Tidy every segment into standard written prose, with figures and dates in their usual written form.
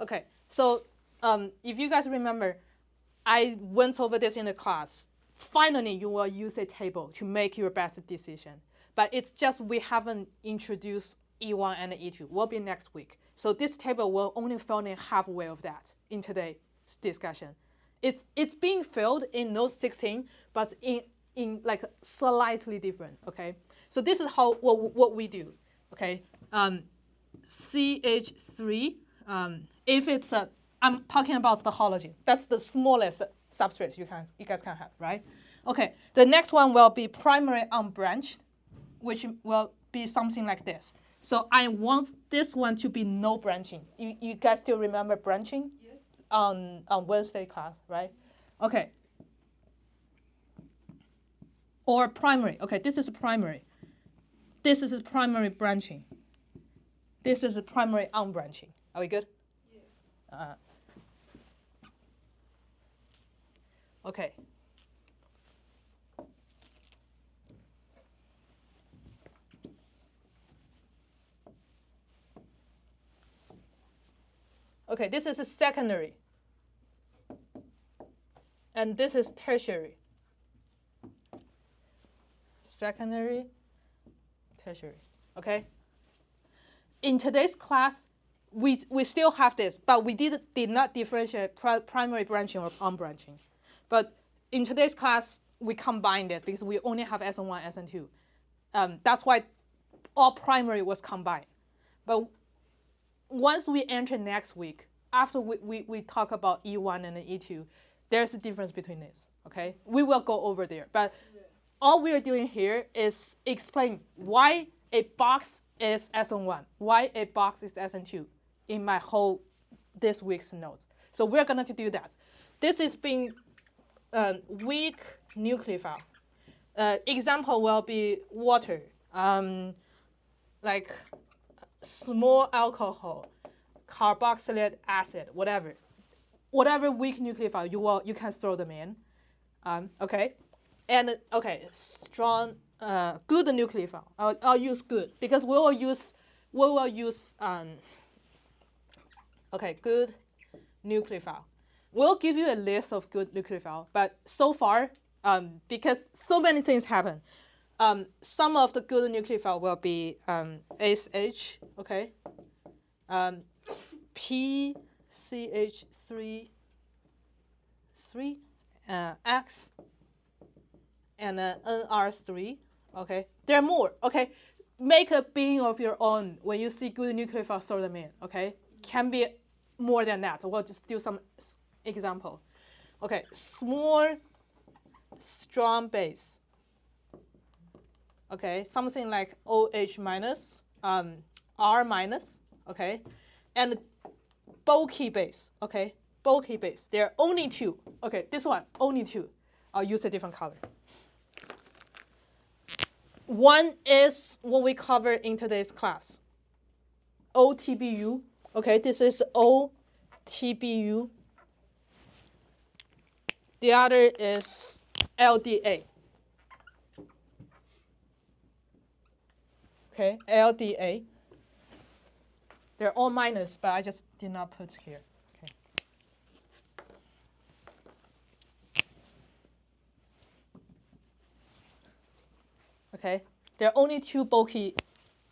Okay, so if you guys remember, I went over this in the class. Finally, you will use a table to make your best decision. But it's just we haven't introduced E1 and E2. Will be next week. So this table will only fill in halfway of that in today's discussion. It's being filled in note 16, but in like slightly different. Okay, so this is how what we do. Okay, CH3. If it's a, I'm talking about the halogen. That's the smallest substrate you guys can have, right? Okay. The next one will be primary unbranched, which will be something like this. So I want this one to be no branching. You guys still remember branching? Yes. On Wednesday class, right? Okay. Or primary. Okay, this is primary. This is primary branching. This is primary unbranching. Are we good? Yeah. Okay. Okay, this is a secondary. And this is tertiary. Secondary, tertiary. Okay? In today's class, we still have this, but we did not differentiate primary branching or unbranching. But in today's class, we combine this because we only have SN1, SN2. That's why all primary was combined. But once we enter next week, after we talk about E1 and E2, there's a difference between this, okay? We will go over there. But all we are doing here is explain why a box is SN1, why a box is SN2 in my whole this week's notes. So we're going to do that. This is being weak nucleophile. Example will be water, like small alcohol, carboxylic acid, whatever. Whatever weak nucleophile, you can throw them in. Okay? And okay, strong, good nucleophile. I'll use good because we will use okay, good nucleophile. We'll give you a list of good nucleophile, but so far, because so many things happen, some of the good nucleophile will be ACH, okay, PCH3, X, and NR3, okay? There are more, okay? Make a bin of your own when you see good nucleophile, throw them in, okay? Can be more than that. We'll just do some example. Okay, small, strong base. Okay, something like OH minus, R minus, okay? And bulky base, okay? Bulky base. There are only two. Okay, this one, only two. I'll use a different color. One is what we covered in today's class. OTBU. Okay, this is OTBU. The other is LDA. Okay, LDA. They're all minus, but I just did not put here. Okay. Okay, there are only two bulky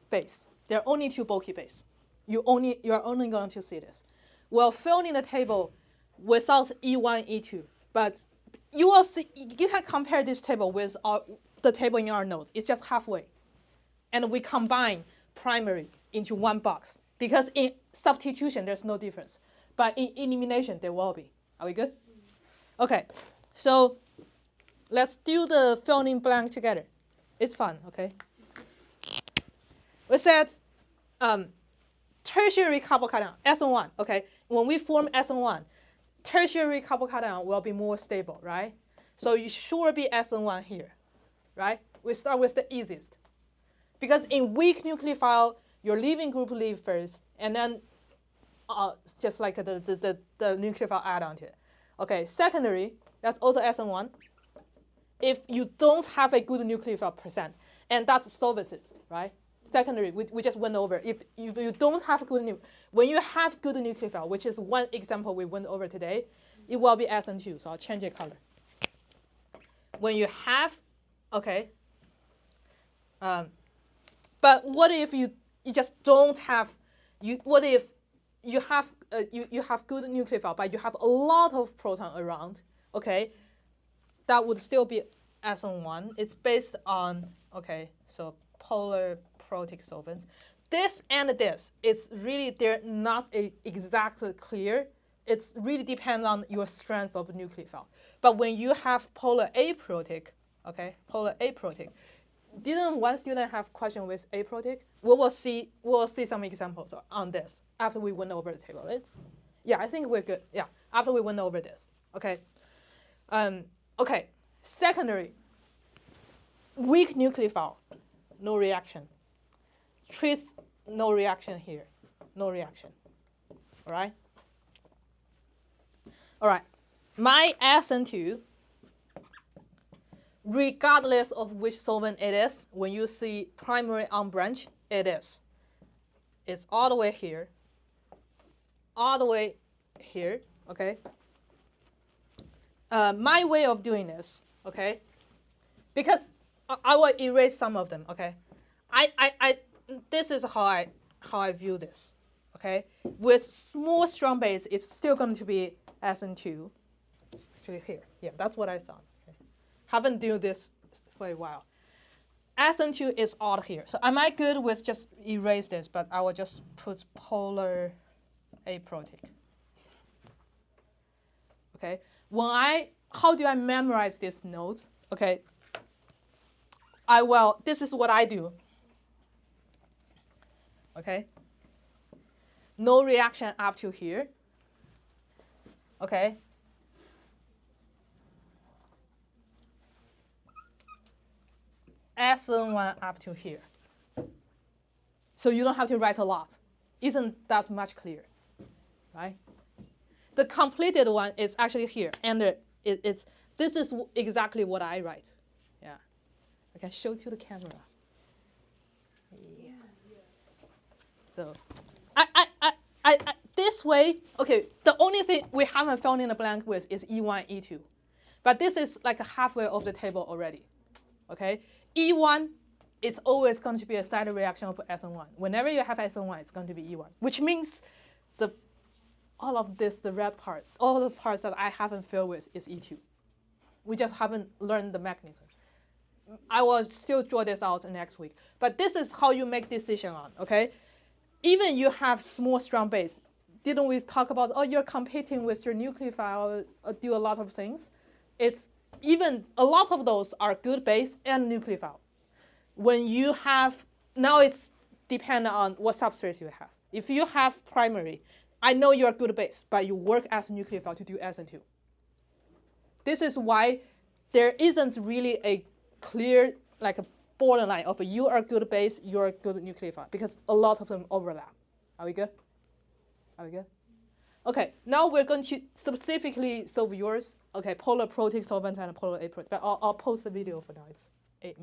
base. There are only two bulky base. You are only going to see this. We'll fill in the table without E1, E2, but you will see. You can compare this table with the table in our notes. It's just halfway, and we combine primary into one box because in substitution there's no difference, but in elimination there will be. Are we good? Okay, so let's do the fill in blank together. It's fun, okay? We said tertiary carbocation, SN1, okay? When we form SN1, tertiary carbocation will be more stable, right? So you should be SN1 here, right? We start with the easiest. Because in weak nucleophile, your leaving group leave first, and then just like the nucleophile add on to it. Okay, secondary, that's also SN1. If you don't have a good nucleophile percent, and that's Solvaces, right? secondary, we just went over. If you don't have good when you have good nucleophile, which is one example we went over today, it will be SN2. So I'll change the color. When you have, okay. But what if you just don't have, what if you have you have good nucleophile, but you have a lot of proton around, okay? That would still be SN1. It's based on, okay, so polar protic solvents. This and this, it's really, they're not exactly clear. It's really depends on your strength of nucleophile. But when you have polar aprotic, okay, polar aprotic, didn't one student have question with aprotic? We'll see some examples on this after we went over the table. Yeah, I think we're good. Yeah, after we went over this, okay. Okay, secondary, weak nucleophile, no reaction. Tris, no reaction here, no reaction. All right. All right, my SN2. Regardless of which solvent it is, when you see primary unbranched, it is. It's all the way here, all the way here, okay? My way of doing this, okay? Because I will erase some of them, okay? This is how I view this, okay? With small strong base, it's still going to be SN2. Actually here, yeah, that's what I thought. Haven't done this for a while. SN2 is all here. So am I good with just erase this, but I will just put polar aprotic. Okay. How do I memorize this note? Okay. This is what I do. Okay. No reaction up to here. Okay. SN1 up to here. So you don't have to write a lot. Isn't that much clearer, right? The completed one is actually here, and this is exactly what I write. Yeah, I can show to the camera. Yeah. So, this way, okay. The only thing we haven't filled in the blank with is E1, E2, but this is like halfway of the table already. Okay. E1 is always going to be a side reaction of SN1. Whenever you have SN1, it's going to be E1, which means all of this, the red part, all the parts that I haven't filled with is E2. We just haven't learned the mechanism. I will still draw this out next week. But this is how you make decision on, okay? Even you have small strong base. Didn't we talk about, oh, you're competing with your nucleophile, do a lot of things? It's even a lot of those are good base and nucleophile. When you have, now it's dependent on what substrate you have. If you have primary, I know you're good base, but you work as nucleophile to do SN2. This is why there isn't really a clear, like a borderline of you are good base, you're good nucleophile, because a lot of them overlap. Are we good? Are we good? Okay, now we're going to specifically solve yours. Okay, polar protic solvent and polar aprotic. But I'll post the video for now.